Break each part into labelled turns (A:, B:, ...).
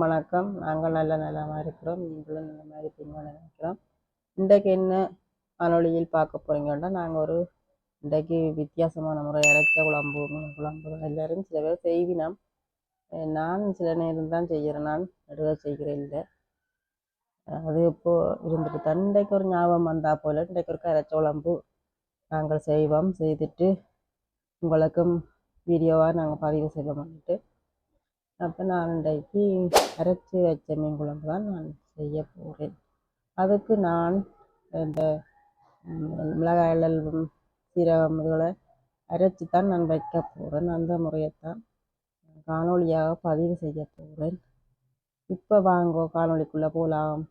A: வணக்கம். நாங்கள் நல்ல நலமாக இருக்கிறோம். நீங்களும் இந்த மாதிரி இருப்பீங்கன்னு நினைக்கிறோம். இன்றைக்கு என்ன காணொளியில் பார்க்க போறீங்கன்னா, நாங்கள் ஒரு இன்றைக்கு வித்தியாசமான முறை அரைச்ச குழம்பு, மீன் குழம்பு எல்லாரும் சில பேர் செய்வினோம். நான் சில நேரம் தான் செய்கிறேன், நான் நடுவே செய்கிறேன் இல்லை. அது இப்போது இருந்துட்டு தான் இன்றைக்கு ஒரு ஞாபகம் வந்தால் போல் இன்றைக்கு ஒரு அரைச்ச குழம்பு நாங்கள் செய்வோம். செய்துட்டு உங்களுக்கும் வீடியோவாக நாங்கள் பதிவு செய்வோம்ட்டு. அப்போ நான் இன்றைக்கு அரைச்சி வச்ச மீன் குழம்பு தான் நான் செய்ய போகிறேன். அதுக்கு நான் இந்த மிளகாய் சீரகம் இதுகளை அரைச்சி தான் நான் வைக்க போகிறேன். அந்த முறையைத்தான் காணொலியாக பதிவு செய்ய போகிறேன். இப்போ வாங்கோ காணொலிக்குள்ளே போகலாம்.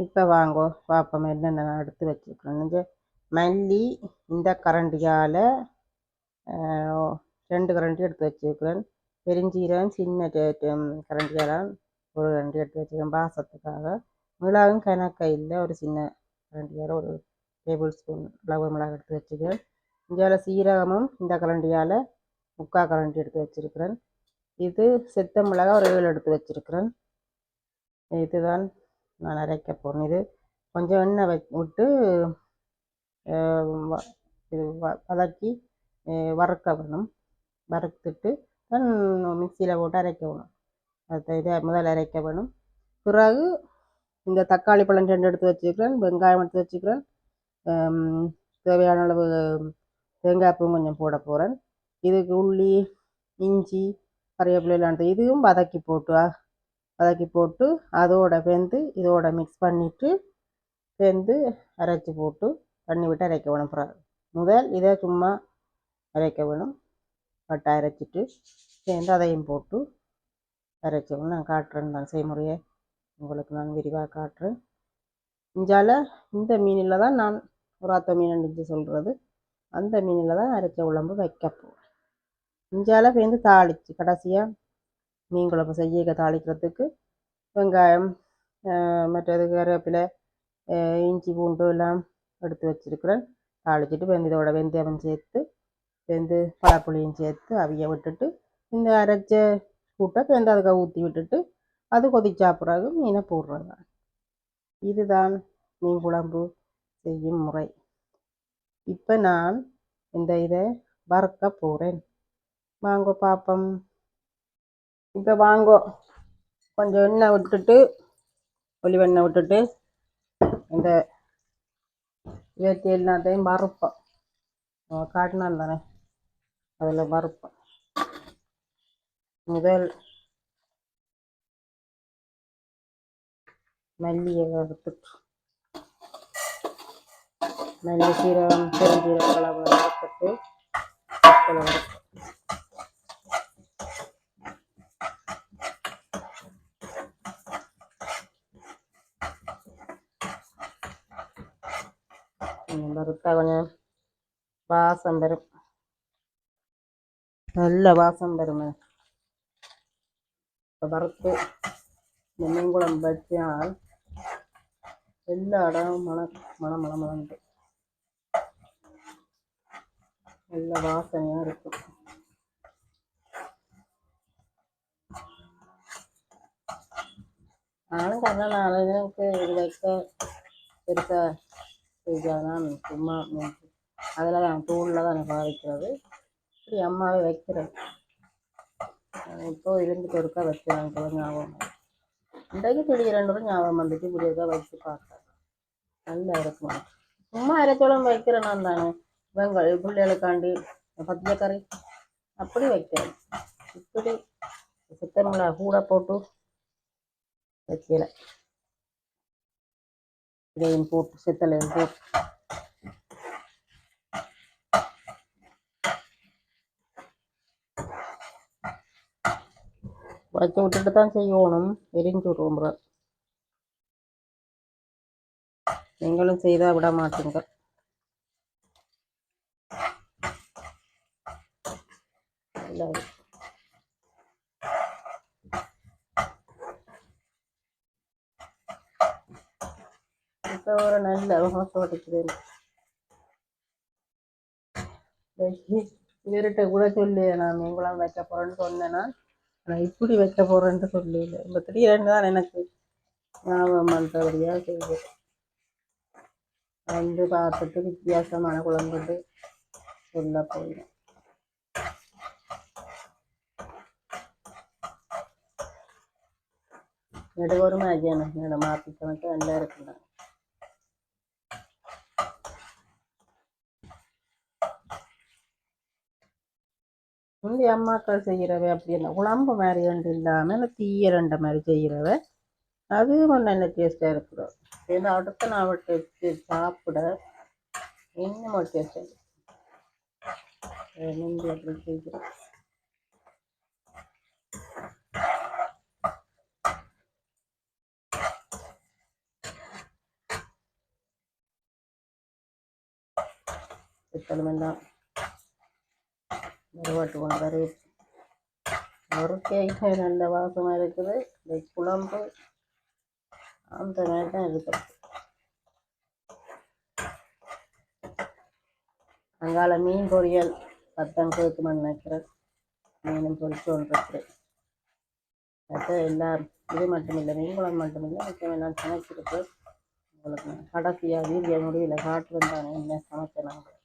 A: இப்போ வாங்கோ பார்ப்போம் என்னென்ன நான் எடுத்து வச்சுருக்கிறேன். கொஞ்சம் மல்லி இந்த கரண்டியால் 2 கரண்டி எடுத்து வச்சுருக்கிறேன். பெருஞ்சீரகம் சின்ன கரண்டியால் ஒரு 2 எடுத்து வச்சுருக்கேன் பாசத்துக்காக. மிளகும் கணக்கையில் ஒரு சின்ன கரண்டியால் ஒரு டேபிள் ஸ்பூன் அளவு மிளகு எடுத்து வச்சுக்கிறேன். இந்தியாவில் சீரகமும் இந்த கரண்டியால் 3/4 கரண்டி எடுத்து வச்சுருக்கிறேன். இது செத்த மிளகாய் ஒரு 7 எடுத்து வச்சுருக்கிறேன். இதுதான் நான் அரைக்க போகிறேன். இது கொஞ்சம் எண்ணெய் விட்டு இது வதக்கி வறுக்க வேணும். வறுத்துட்டு தான் மிக்சியில் போட்டு அரைக்க வேணும். அதை இதை முதல் அரைக்க வேணும். பிறகு இந்த தக்காளி பழம் 2 எடுத்து வச்சுக்கிறேன். வெங்காயம் எடுத்து வச்சுக்கிறேன். தேவையான அளவு தேங்காய்ப்பூவும் கொஞ்சம் போட போகிறேன். இதுக்கு உள்ளி இஞ்சி கறிவேப்பிலாம் இதுவும் வதக்கி போட்டு அதோட வெந்து இதோட மிக்ஸ் பண்ணிவிட்டு வெந்து அரைச்சி போட்டு தண்ணி விட்டு அரைக்க வேணும். பிறகு முதல் இதை சும்மா அரைக்க வேணும். பட்டை அரைச்சிட்டு சேர்ந்து அதையும் போட்டு அரைச்சவங்க நான் காட்டுறேன். நான் செய்முறையை உங்களுக்கு நான் விரிவாக காட்டுறேன். இஞ்சால் இந்த மீனில் தான் நான் உராத்த மீன் அடிச்சு சொல்கிறது. அந்த மீனில் தான் அரைச்ச குழம்பு வைக்க போகிறேன். இஞ்சால் பேருந்து தாளித்து கடைசியாக மீன் குழம்பு செய்ய தாளிக்கிறதுக்கு வெங்காயம் மற்றது கருவேப்பிலை இஞ்சி பூண்டு எல்லாம் எடுத்து வச்சுருக்கிறேன். தாளிச்சிட்டு வெந்ததோட வெந்தயம் சேர்த்து வெந்து பழப்புளியும் சேர்த்து அவிய விட்டுட்டு இந்த அரைச்ச கூட்டை வெந்து அதுக்கு ஊற்றி விட்டுட்டு அது கொதிச்சா பிறகு மீனை போடுறது தான். இதுதான் மீன் குழம்பு செய்யும் முறை. இப்போ நான் இந்த இதை வறுக்க போகிறேன். வாங்கோ பார்ப்போம். இப்போ வாங்கோ கொஞ்சம் எண்ணெய் விட்டுட்டு ஒலிவெண்ணெய் விட்டுட்டு இந்த இயற்கை எல்லாத்தையும் வறுப்போம். காட்டினான் தானே அதில் வறுப்போம். முதல் மல்லியை வறுத்துட்டு மல்லி சீரகம் பெருஞ்சீரகம் அளவு வறுத்துட்டு வறுத்தா கொஞ்சம் வாசம் வரும். நல்ல வாசம் வரும். இப்போ வறுத்து இந்த மீன் குழம்பு வச்சால் எல்லா இடமும் மணந்து நல்ல வாசனையாக இருக்கும். நானும் கண்ணால் எனக்கு இது வைக்க பெருசாக செய்யாதான் சும்மா அதில் தான் தூளில் தான் பாவிக்கிறது. இப்படி அம்மாவே வைக்கிறேன். இப்போ இருந்துட்டு ஒருக்கா வைக்கிறேன். ஞாபகம் இன்றைக்கு திடீரென்று ஞாபகம் வந்துட்டு இப்படி இருக்கா வச்சு பார்த்தேன். நல்லா இருக்கும். சும்மா அரைச்சோளம் வைக்கிறேன் நான் தானே வெங்காயம் பிள்ளைகளுக்காண்டி பச்சைக்கறி அப்படி வைக்கிறேன். இப்படி சிக்கன்களை கூட போட்டு வைக்கல. இதையும் போட்டு சித்தலையும் போட்டு வச்சு விட்டுட்டு தான் செய்யணும். எரிஞ்சு விடுவோம். நீங்களும் செய்தால் விட மாட்டீங்க. இப்போ ஒரு நல்ல ஓடிக்குது. இவர்கிட்ட கூட சொல்லி நான் மீன்குழம்பு வைக்க போகிறேன்னு சொன்னேன்னா நான் இப்படி வைக்க போகிறேன்ட்டு சொல்லல. இப்போ திடீரென்று தான் எனக்கு ஞாபகம் பண்ணுறபடியாக செய்து வந்து பார்த்துட்டு வித்தியாசமான குழம்புட்டு சொல்ல போயிடும். நெடுவொரு மேஜியான என்னோட மாற்றிக்கணக்கு நல்லா இருக்குண்ணா. முந்தைய அம்மாக்கள் செய்கிறவை அப்படி என்ன குழம்பு மாதிரி ரெண்டு இல்லாமல் தீய ரெண்ட மாதிரி செய்கிறவ அது நல்ல டேஸ்ட்டாக இருக்குது. ஏன்னா அடுத்த நான் விட்டு சாப்பிட இன்னும் டேஸ்ட்டாக முந்தி அப்படி செய்கிறேன். சித்தலமெல்லாம் மறுபாட்டு கொண்டு வர ஒரு கேக்கு நல்ல வாசமாக இருக்குது. இந்த குழம்பு அந்த மாதிரி தான் இருக்குது. அங்கால மீன் பொரியல் பத்தம் கேட்குமான்னு நினைக்கிறேன். மீனும் பொரிச்சு கொண்டிருக்கு. அது எல்லாம் இது மட்டும் இல்லை, மீன் குழம்பு மட்டும் இல்லை, மிச்சம் எல்லாம் சமைச்சிருக்கு. உங்களுக்கு கடைசியாக வீடியோ முடியல காட்டுறேன் தானே என்ன சமைச்சேன் நாங்கள்.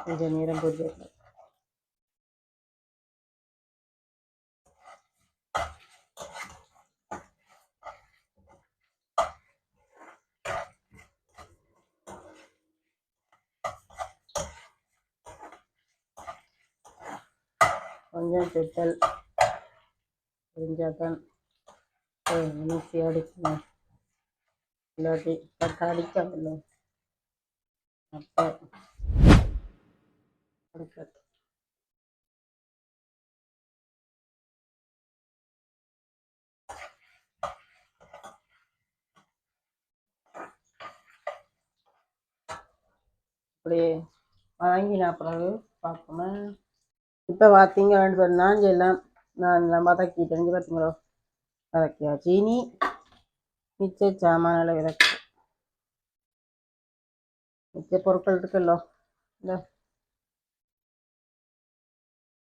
A: கொஞ்சம் நேரம் பொரியல் கொஞ்சம் பெட்டல் புரிஞ்சாதான் மிக்சி அடிக்கணும். இல்லாட்டி அடிக்கவில்லை அப்போ அடுக்கிறது. அப்படியே வாங்கின பிறகு பார்ப்போம். இப்போ பார்த்தீங்கன்னு சொன்னால் எல்லாம் நான் வதக்கி தெரிஞ்சு பார்த்தீங்களோ வதக்கியா சீனி மிச்ச சாமானில் விதக்கு மிச்ச பொருட்கள் இருக்குல்லோ இந்த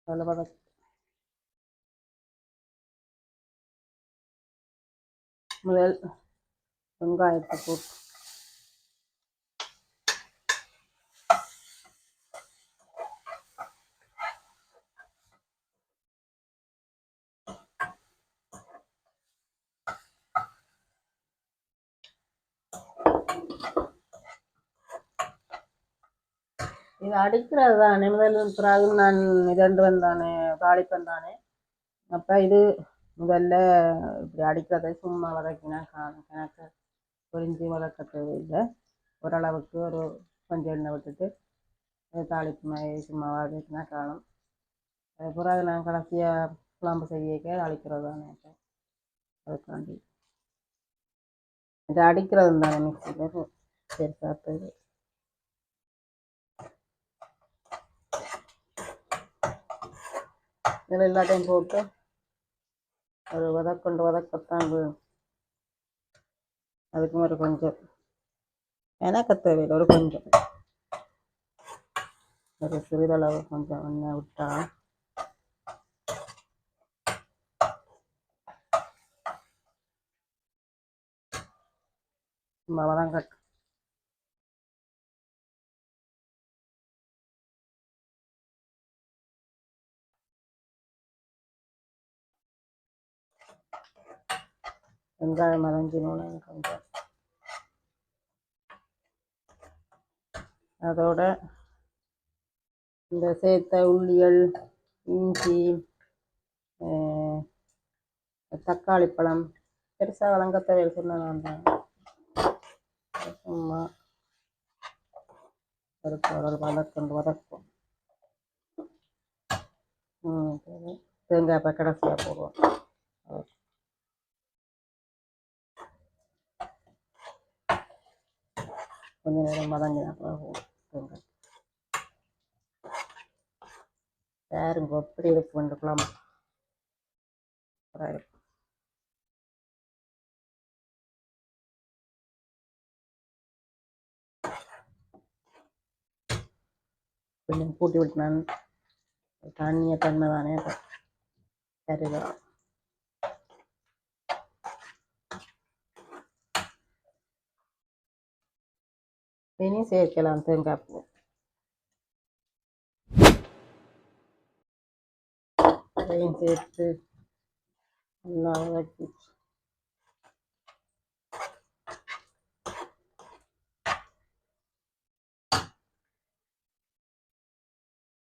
A: அதில் வதக்கி முதல் வெங்காயத்தை போட்டு இது அடிக்கிறது தானே முதல் பிறகு நான் இரண்டு வந்தானே தாளிப்பன் தானே. அப்போ இது முதல்ல இப்படி அடிக்கிறத சும்மா வதக்கினா காணும். எனக்கு பொரிஞ்சு வதக்க தேவையில்லை. ஓரளவுக்கு ஒரு கொஞ்சம் எண்ணெய் விட்டுட்டு தாளிப்பு மாதிரி சும்மா வதக்கினா காணும். பிறகு நான் கடைசியாக குழம்பு செய்ய அடிக்கிறது தானே. அதுக்காண்டி இது அடிக்கிறது தானே மிக்சியில் சரி சாப்பிட்டது. இதில் எல்லாத்தையும் போட்டு ஒரு வதக்கத்தான் வேணும். அதுக்கும் ஒரு கொஞ்சம் எனக்கு தேவையில்லை, ஒரு கொஞ்சம் ஒரு சிறிதளவு கொஞ்சம் எண்ணெய் விட்டா சும்மா வதங்கட்டும். வெங்காயம் மறைஞ்சினோன்னு கொஞ்சம் அதோட இந்த சேர்த்த உள்ளிகள் இஞ்சி தக்காளி பழம் பெருசாக வழங்க தேவையில் சொன்னேன். சும்மா ஒரு வதக்கும். தேங்காய் இப்போ கடைசியாக போடுவோம். கொஞ்சம் நேரம் வதங்கினா தேங்காய் பாருங்க எப்படி இருக்கு வந்துக்கலாம். கொஞ்சம் கூட்டி விட்டு நான் தண்ணியை தன்மை தானே கருவேலாம். இனி சேர்க்கலாம் தேங்காய் பூ. அதையும் சேர்த்து நல்லா வச்சு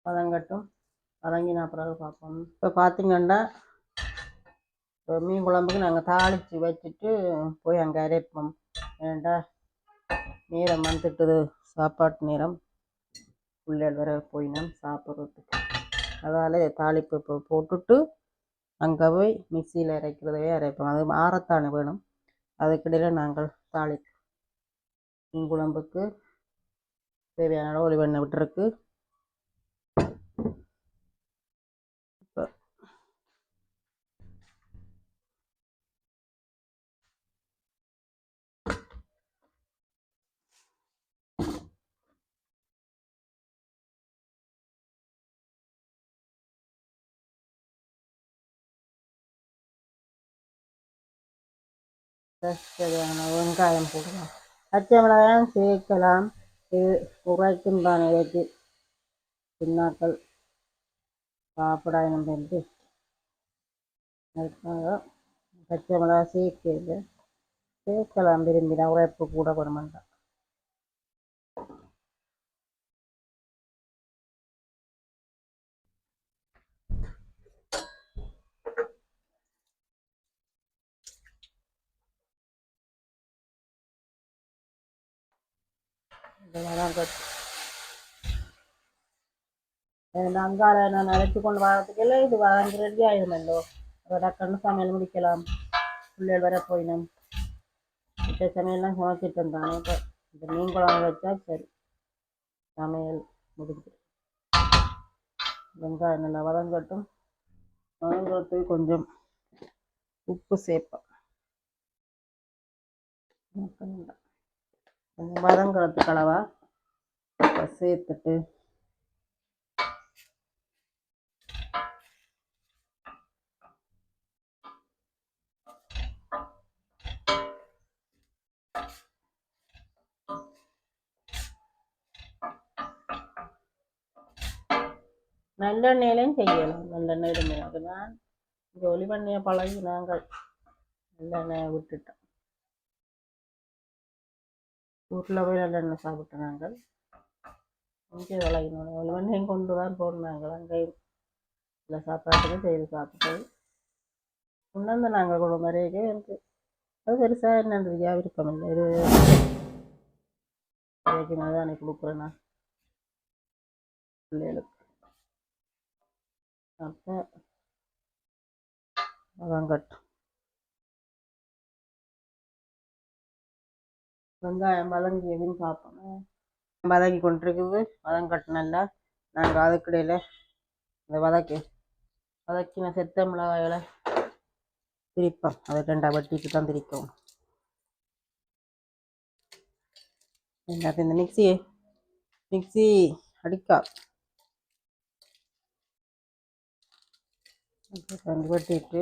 A: வதங்கட்டும். வதங்கின பிறகு பார்ப்போம். இப்போ பார்த்தீங்கன்னா மீன் குழம்புக்கு நாங்கள் தாளித்து வச்சுட்டு போய் அங்கே அரைப்போம். ஏன்டா நேரம் வந்துட்டுது, சாப்பாட்டு நேரம், பிள்ளைகள் வர போயினோம் சாப்பிட்றதுக்கு. அதால் தாளிப்பு போட்டுட்டு அங்கே போய் மிக்சியில் அரைக்கிறதவே அரைப்போம். அது ஆறத்தானே வேணும். அதுக்கிடையில் நாங்கள் மீன் குழம்புக்கு தேவையான அளவு ஒலிவ் எண்ணெய் விட்டுருக்கு. இப்போ தேவையான வெங்காயம் போடலாம். பச்சை மிளகாயும் சேர்க்கலாம். இது உரைக்கும் தான் இறைச்சி பின்னாக்கள் சாப்பிடாமல் வந்து அதுக்காக பச்சை மிளகா சேர்க்கலாம். விரும்பினா உரைப்பு கூட பண்ணமாட்டேன். அங்கால நான் அழைச்சி கொண்டு வரதுக்குள்ள இது வதங்கி ரெடி ஆயிடுமல்லோ. டக்குன்னு சமையல் முடிக்கலாம். பிள்ளைகள் வர போயினோம். இப்போ சமையல்லாம் சமைச்சிட்டு இருந்தாங்க. இப்போ இந்த மீன் குழம்பு வச்சா சரி, சமையல் முடிஞ்சு. வெங்காயம் நல்லா வதங்கட்டும். வதங்கிறதுக்கு கொஞ்சம் உப்பு சேர்ப்போம். கொஞ்சம் வதங்கிறதுக்கு அளவா சேர்த்துட்டு நல்லெண்ணெயிலையும் செய்யலாம். நல்லெண்ணெய் இருந்தேன். அதுதான் இங்கே ஒலிவெண்ணெயை பழகி நாங்கள் நல்லெண்ணெயை விட்டுட்டோம். ஊரில் போய் நல்லெண்ணெய் சாப்பிட்டோம். நாங்கள் இங்கே விளையினோம். ஒலிவெண்ணையும் கொண்டு தான் போனோம். நாங்கள் அங்கேயும் இல்லை சாப்பாட்டுக்கு செய்து சாப்பிட்டது உணர்ந்து நாங்கள் கொண்டு வரையே எனக்கு அது பெருசாக என்னன்றியா விருப்பம் இல்லை. இது வரைக்கும் தானே கொடுக்குறேன் நான் பிள்ளைகளுக்கு. அப்போ வதங்கட்டும். வெங்காயம் வதங்கி எதுன்னு பார்ப்போம். வதங்கி கொண்டிருக்குது. வதங்கட்டும் நல்லா. நாங்கள் அதுக்கிடையில் இந்த வதக்கின செத்த மிளகாயில் திரிப்போம். அதை ரெண்டாக வெட்டிட்டு தான் திரிக்கும். இந்த மிக்சி அடிக்கா வெட்டிட்டு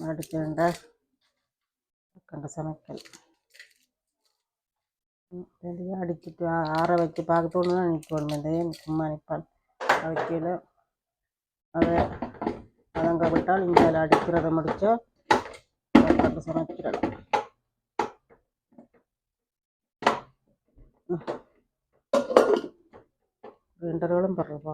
A: அடுத்த கண்ட சமைக்கல் அடிச்சுட்டு ஆற வச்சு பார்க்கத்தோன்னு தான் நிற்கணும். சும்மா நிற்பான் அதுக்கையில் அதை வதங்க விட்டால் இங்கே அடிக்கிறத முடித்தா கண்டு சமைச்சிடலாம். ரெண்டரோளும் படுறப்பா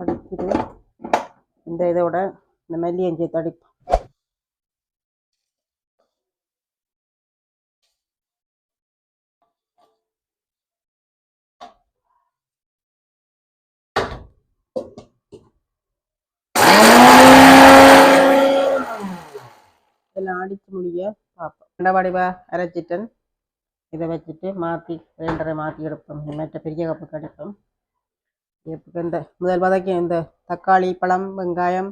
A: அடிக்குது. இந்த இதோட இந்த மெல்லியஞ்சி தடிப்பு இதெல்லாம் அடித்து முடிய பார்ப்போம். ரெண்டை அரைச்சிட்டன். இதை வச்சுட்டு மாற்றி ரெண்டரை மாற்றி எடுப்போம். மற்ற பெரிய கப்புக்கு எடுப்போம். இந்த முதல் வதக்கி இந்த தக்காளி பழம் வெங்காயம்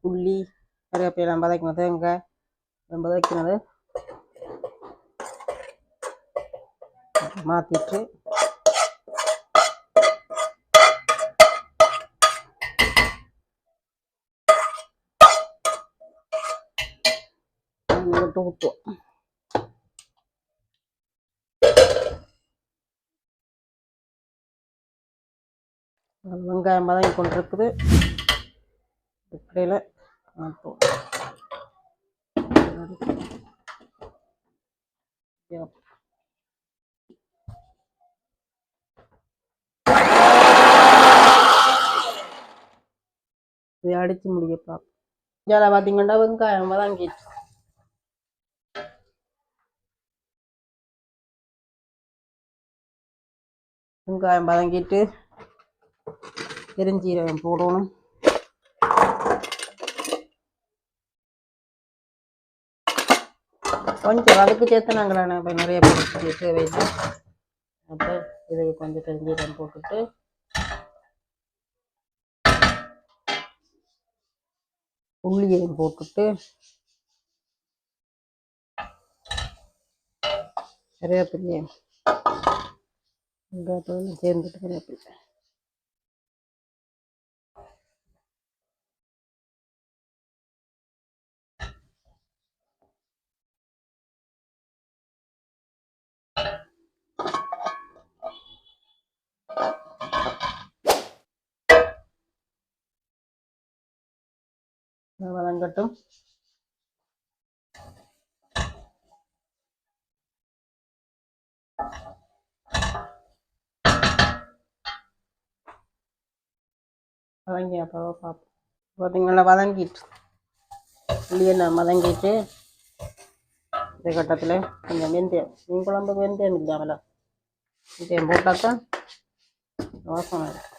A: உள்ளி கருவேப்பிலாம் வதக்கினது தேங்காய் வதக்கினது மாற்றிட்டு ஊற்றுவோம். வெங்காயம் வதங்கி கொண்டிருக்குது. இப்படியில் மாற்றுவோம். இதை அடித்து முடியப்பா. இதில் பார்த்தீங்கன்னா வெங்காயம் வதங்கிட்டு வெங்காயம் வதங்கிட்டு பெருஞ்சீரகம் போடணும். கொஞ்சம் அதுக்கு சேர்த்து நாங்கள் இப்போ நிறைய போட்டு தேவையில்லை. அப்போ இதுக்கு கொஞ்சம் பெருஞ்சீரகம் போட்டுட்டு உள்ளியையும் போட்டுட்டு கருவேப்பிலையும் வெங்காயத்தோடு சேர்ந்துட்டு கருவேப்பிலை வதங்கட்டும். வதங்கி அப்போ பார்ப்போம். பார்த்தீங்களா வதங்கிட்டு உள்ளியெல்லாம் வதங்கிட்டு இந்த கட்டத்தில் கொஞ்சம் வெந்தயம் மீன் குழம்புக்கு வெந்தயம் இல்லாமல வெந்தயம் போட்டால் தான் வாசனை இருக்கும்.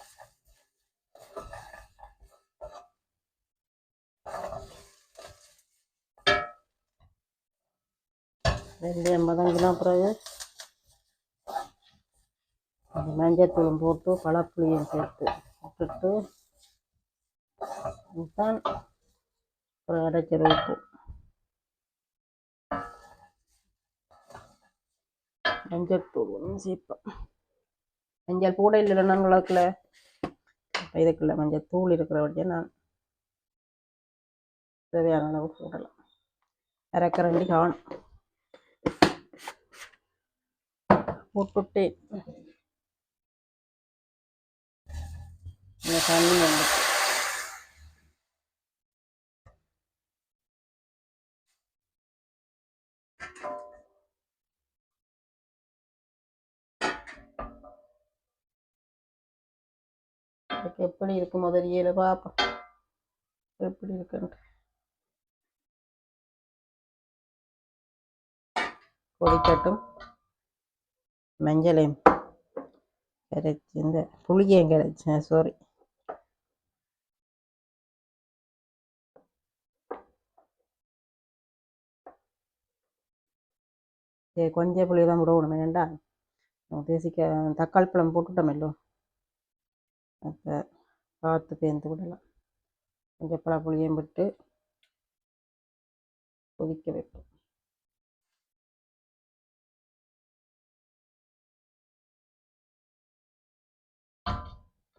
A: வெந்தயம் வதங்கினா பிறகு மஞ்சத்தூளும் போட்டு பழப்புளியும் சேர்த்து விட்டுட்டு தான் அப்புறம் அரைச்சல் உப்பு மஞ்சத்தூள் ஒன்றும் சேர்ப்போம். மஞ்சள் கூட இல்லை நாங்களுக்குள்ள இதுக்குள்ள மஞ்சள் தூள் இருக்கிற வழியை நான் தேவையான அளவு போடலாம். அரைக்கரண்டி காணும் போட்டுட்டு இந்த தண்ணி வந்து எப்படி இருக்கும் முதலியில் பார்ப்போம் எப்படி இருக்குன்ட்டு. கொதிக்கட்டும். மஞ்சளையும் கரைச்சி இந்த புளியையும் கரைச்சேன் சாரி கொஞ்சம் புளி தான் விடணும். வேண்டா தேசிக்க தக்காளி பழம் போட்டுட்டோமல்லோ அப்போ பார்த்து பேர்ந்து விடலாம். கொஞ்சம் பழ புளியையும் விட்டு கொதிக்க வைப்போம்.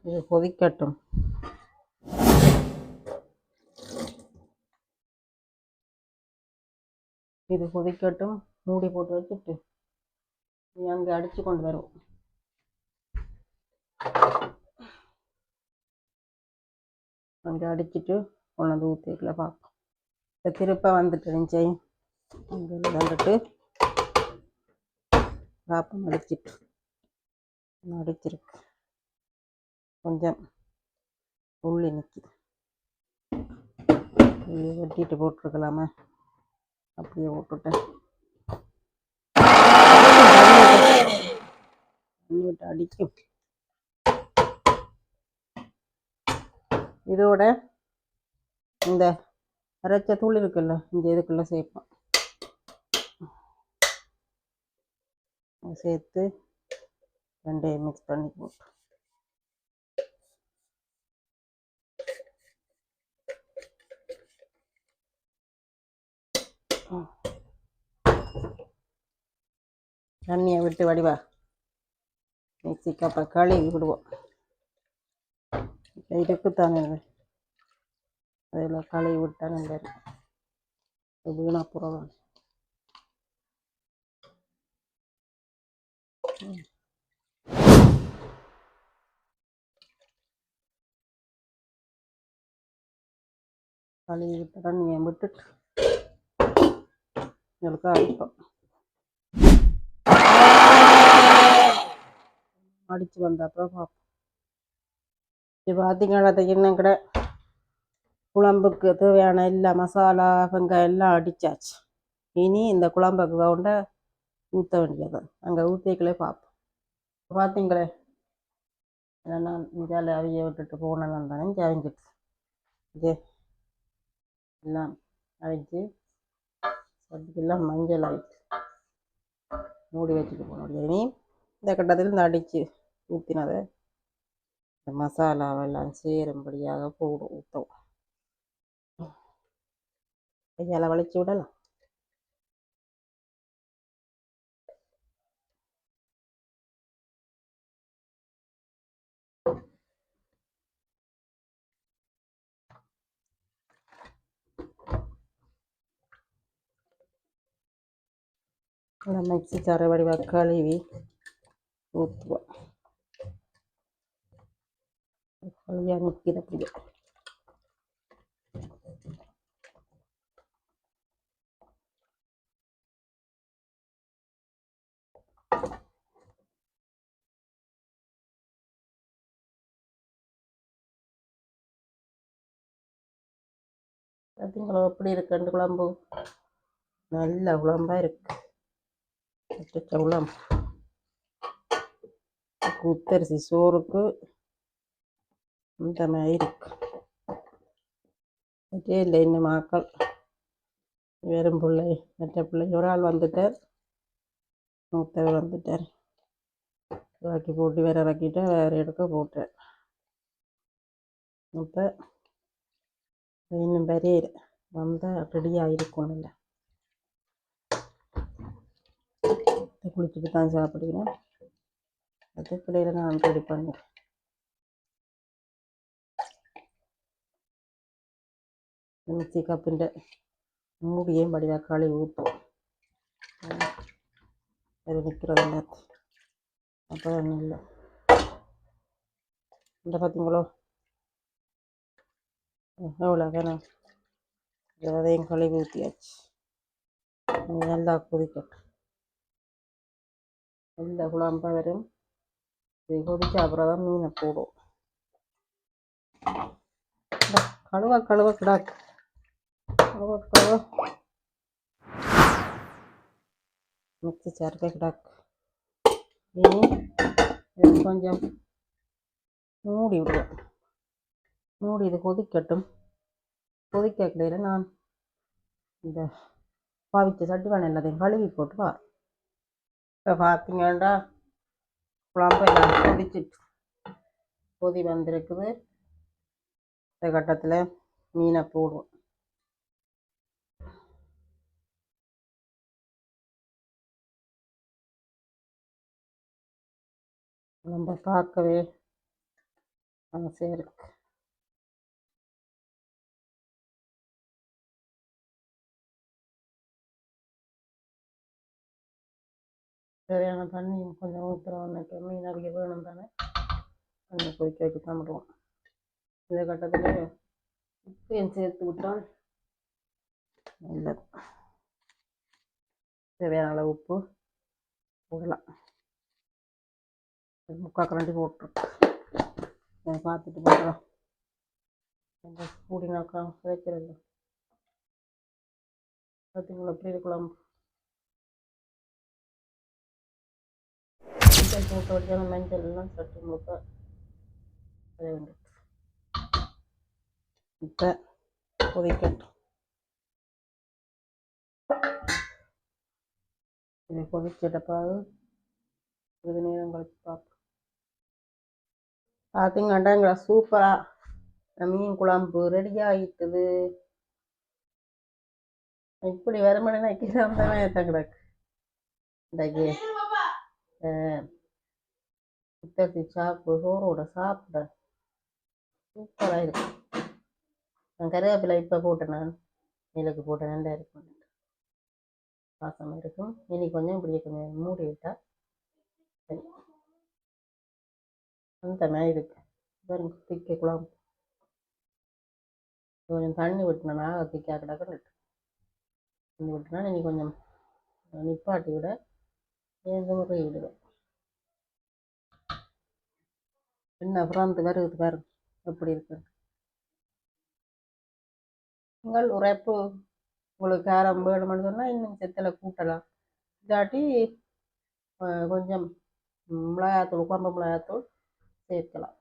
A: இது கொதிக்கட்டும். இது கொதிக்கட்டும். மூடி போட்டு வச்சுட்டு அங்கே அடித்து கொண்டு வருவோம். அங்கே அடிச்சுட்டு கொண்டாந்து ஊற்றிக்கல பார்ப்போம். இப்போ திருப்ப வந்துட்டு இருந்துச்சு அங்கே வந்துட்டு பார்ப்போம். அடிச்சிட்டு அடிச்சிருக்கு. கொஞ்சம் உள்ளி நிற்கிது. உள்ளி வெட்டிட்டு போட்டிருக்கலாமா அப்படியே போட்டுட்டேன். விட்டு அடிக்கும். இதோட இந்த அரைச்ச தூள் இருக்குல்ல இந்த இதுக்குள்ள சேர்ப்போம். சேர்த்து ரெண்டையும் மிக்ஸ் பண்ணி போட்டு தண்ணியை விட்டு வடிவா மிக்ஸி கப்பை கழுவி விடுவோம். இருக்குத்தானே அதில் கழுவி விட்டா நல்லா இருக்கும். வீணா புறவான் கழுவி விட்ட தண்ணியை விட்டுட்டு உங்களுக்கு அடிப்போம். அடித்து வந்த அப்புறம் பார்ப்போம். இது பார்த்தீங்கன்னா இன்னும் கூட குழம்புக்கு தேவையான எல்லா மசாலா வெங்காயம் எல்லாம் அடித்தாச்சு. இனி இந்த குழம்புக்கு கவுண்டை ஊற்ற வேண்டியது. அங்கே ஊற்றிக்கலே பார்ப்போம். பார்த்தீங்களே நான் இந்தியாவில் அவிய விட்டுட்டு போனேன்னு தானே இங்கே அவிஞ்சிட்டு இது எல்லாம் அவிச்சு அதுக்கெல்லாம் மஞ்சள் ஆயிடுச்சு. மூடி வச்சுட்டு போனோம். இனி இந்த கட்டத்தில் இந்த அடித்து ஊற்றினதை இந்த மசாலாவெல்லாம் சேரும்படியாக போடும் ஊற்றவும். கையால் வளைச்சி விடலாம். மிக்ஸி சாரை வடிவாக கழுவி ஊற்றுவோம். கழுவியாக நிற்கிது அப்படியே. பார்த்தீங்களா எப்படி இருக்கு ரெண்டு குழம்பு? நல்ல குழம்பாக இருக்கு. குழம்பு குத்தரிசி சோறுக்கு இந்த மாதிரி இருக்கு. இல்லை இன்னும் மாக்கள் வெறும் பிள்ளை மற்ற பிள்ளை ஒரு ஆள் வந்துட்டார், மூத்தவர் வந்துட்டார். இறக்கி போட்டு வேறு இறக்கிட்டு வேறு எடுக்க போட்டார். இப்போ இன்னும் பெரிய வந்தால் ரெடியாக இருக்கும். இல்லை குளிச்சுட்டு தான் சாப்பிடுவேன். அதுக்கிடையில் நான் ரெடி பண்ணுறேன். மிக்ஸி கப்பிൻ്റെ மூடியும் படிவாக கழுவி ஊற்றும். அது நிற்கிறது எல்லாத்தையும் அப்போ தான் இல்லை. இந்த பார்த்தீங்களோ எவ்வளோ வேணும். அதையும் கழுவி ஊற்றியாச்சு. நல்லா கொதிக்கட்டும். எல்லா குழம்பா வரும். இது கொதிச்ச அப்புறம் தான் மீனை போடும். கழுவ கிடாக்கு கழுவ மிக்ஸி சாருக்கு கிடாக்கு. இனி கொஞ்சம் மூடி விடுவோம். மூடி இது கொதிக்கட்டும். கொதிக்கடையில் நான் இந்த பாவிச்ச சட்டுவான எல்லாத்தையும் கழுவி போட்டு வரேன். இப்போ பார்த்தீங்கன்னா குழம்பு எல்லாம் கொதிச்சிட்டு கொதி வந்திருக்குது. இந்த கட்டத்தில் மீனை போடுவோம். குழம்ப பார்க்கவே ஆசையாக இருக்கு. சரியான தண்ணியும் கொஞ்சம் ஊற்றுறோம்னுட்டு மீன் அவிய வேணும் தானே, தண்ணி கொதிக்க வச்சு தான் விடுவோம். இந்த கட்டத்தில் உப்பையும் சேர்த்து விட்டால் நல்லது. தேவையான அளவு உப்பு போடலாம். 3/4 கரண்டி போட்டுருக்கேன். பார்த்துட்டு போடுறோம். கூடினாக்கா வைக்கிறது பார்த்தீங்களா எப்படி இருக்கலாம். மஞ்சள் போட்டு வச்சாலும் மஞ்சள் எல்லாம் சட்டு முழுக்க வேண்டியது. இப்போ கொதிக்கட்டும். இது கொதிச்சிட்டப்பாது இது நேரம் கழிச்சு பார்ப்போம். பார்த்தீங்கன்னா எங்களை சூப்பராக மீன் குழம்பு ரெடி ஆகிட்டுது. இப்படி வருமானம் கிடாம கிடக்கு இன்றைக்கு புத்தகத்தை சோறோட சாப்பிட சூப்பராக இருக்கும். நான் கருவேப்பிலை இப்போ போட்டேன், நான் மேலுக்கு போட்டேன், நல்லா இருக்கும், வாசம் இருக்கும். இனி கொஞ்சம் இப்படியே கொஞ்சம் மூடி விட்டா சரி, அந்த மாதிரி இருக்கு. திக்க குழம்பு கொஞ்சம் தண்ணி விட்டுனா திக்கா கிடக்கு தண்ணி விட்டுனா இனி கொஞ்சம் நிப்பாட்டி விட முறை விடுவேன். என்ன அப்புறம் வருது பாருங்க எப்படி இருக்கு. உங்கள் உரைப்பு உங்களுக்கு காரம் வேணும்னு சொன்னால் இன்னும் செத்தில் கூட்டலாம், இல்லாட்டி கொஞ்சம் மிளகாத்தூள், குழம்பு மிளகாத்தூள் சேர்க்கலாம்.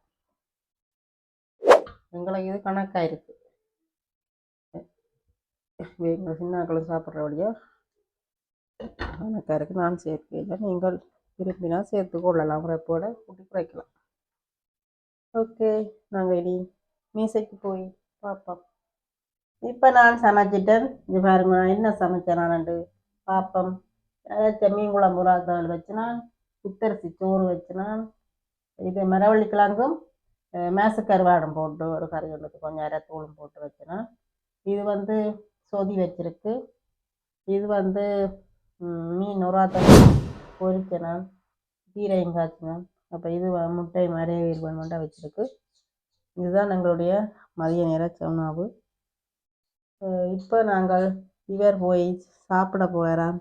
A: எங்களுக்கு இது கணக்காக இருக்கு, எங்கள் சின்னாக்களும் சாப்பிட்ற வழியாக கணக்காக இருக்குது. நான் சேர்க்கையில் நீங்கள் விரும்பினா சேர்த்து கொள்ளலாம், உரைப்போட கூட்டி குறைக்கலாம். ஓகே, நாங்கள் இனி மீசைக்கு போய் பார்ப்போம். இப்போ நான் சமைச்சிட்டேன். இது பாருங்க என்ன சமைச்சேன் நான் பார்ப்போம். மீன் குழம்பு ராத்தாவில் வச்சு நான் புத்தரிசி சோறு வச்சு நான் இது மரவள்ளி கிழங்கும் மேசக்கருவாடும் போட்டு ஒரு கறி ஒன்றுக்கு கொஞ்சம் அரைத்தூளும் போட்டு வச்சுனா. இது சொதி வச்சிருக்கு. இது மீன் நுறாத்தல் பொரிச்சேன் நான், கீரையும் காய்ச்சினேன். அப்போ இது முட்டை மறைய வேணுமெண்டா வச்சிருக்கு. இதுதான் எங்களுடைய மதிய நேர உணவு. இப்போ நாங்கள் இவர் போய் சாப்பிட போகிறான்.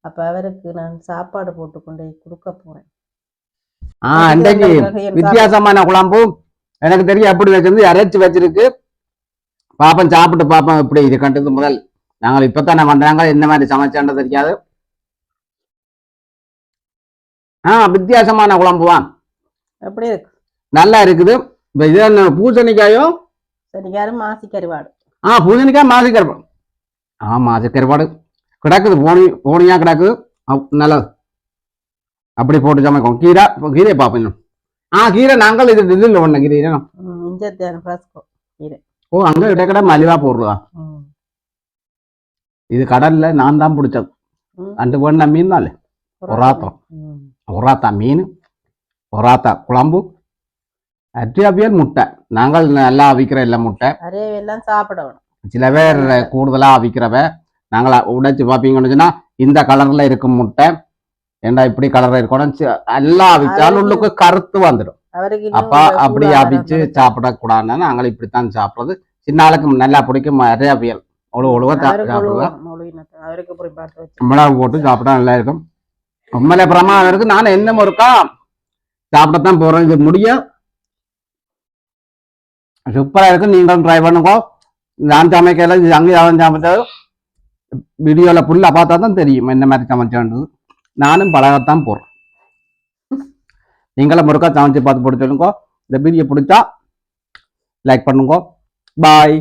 A: அப்போ அவருக்கு நான் சாப்பாடு போட்டு கொண்டு கொடுக்க போகிறேன்.
B: அன்றைக்கு வித்தியாசமான குழம்பு எனக்கு தெரியும் எப்படி வச்சிருந்து அரைச்சி வச்சிருக்கு. பாப்பம் சாப்பிட்டு பாப்போம் எப்படி இது கண்டது. முதல் நாங்கள் இப்பத்தானே வந்தாங்க, என்ன மாதிரி சமைச்சான்னு தெரியாது. வித்தியாசமான குழம்புவான்
A: எப்படி இருக்கு,
B: நல்லா இருக்குது. இப்ப இது பூசணிக்காயும்
A: மாசி கருவாடு.
B: பூசணிக்காய் மாசி கருவாடு. மாசி கருவாடு கிடக்குது, போனியா கிடக்குது, நல்லது. அப்படி போட்டு சமைக்கும். கீரை பார்ப்போம். கீரை நாங்கள் இது இதில் ஒண்ணு கீரை அங்க இடைக்கட மலிவா போடுறதா. இது கடல்ல நான் தான் பிடிச்சது. அண்டு வேணா மீன் தான் ஒராத்தா மீன், ஒராத்தா குழம்பு, அற்றியாபியல் முட்டை. நாங்கள் நல்லா அவிக்கிற இல்லை முட்டை,
A: எல்லாம் சாப்பிடணும்.
B: சில பேர் கூடுதலா அவிக்கிறவ. நாங்கள் உடைச்சு பார்ப்பீங்கன்னு சொன்னா இந்த கலர்ல இருக்கும் முட்டை, ஏண்டா இப்படி கலர்ல இருக்கணும், எல்லாம் அவிச்சாலும் உள்ளுக்கு கருத்து வந்துடும். அப்ப அப்படி அவிச்சு சாப்பிடக்கூடாதுன்னு நாங்கள் இப்படித்தான் சாப்பிடுறது. சின்ன ஆளுக்கு நல்லா பிடிக்கும் அரையாபியல், ஒழுவா சாப்பிடுவேன். மிளகு போட்டு சாப்பிட்டா நல்லா இருக்கும். உண்மையில பிரமாதம் இருக்கு. நானும் என்ன இருக்கா சாப்பிடத்தான் போறேன். இது முடியும், சூப்பரா இருக்கு. நீங்களும் ட்ரை பண்ணுங்க. நான் சமைக்கல, அங்கே யாரும் சமைச்சது வீடியோல ஃபுல்லா பார்த்தா தான் தெரியும் என்ன மாதிரி சமைச்சேன்றது. நானும் பழகத்தான் போறேன். நீங்களும் முருக்கா சமைச்சு பார்த்து போட்டு சொல்லுங்க. இந்த வீடியோ பிடிச்சா லைக் பண்ணுங்க. பாய்.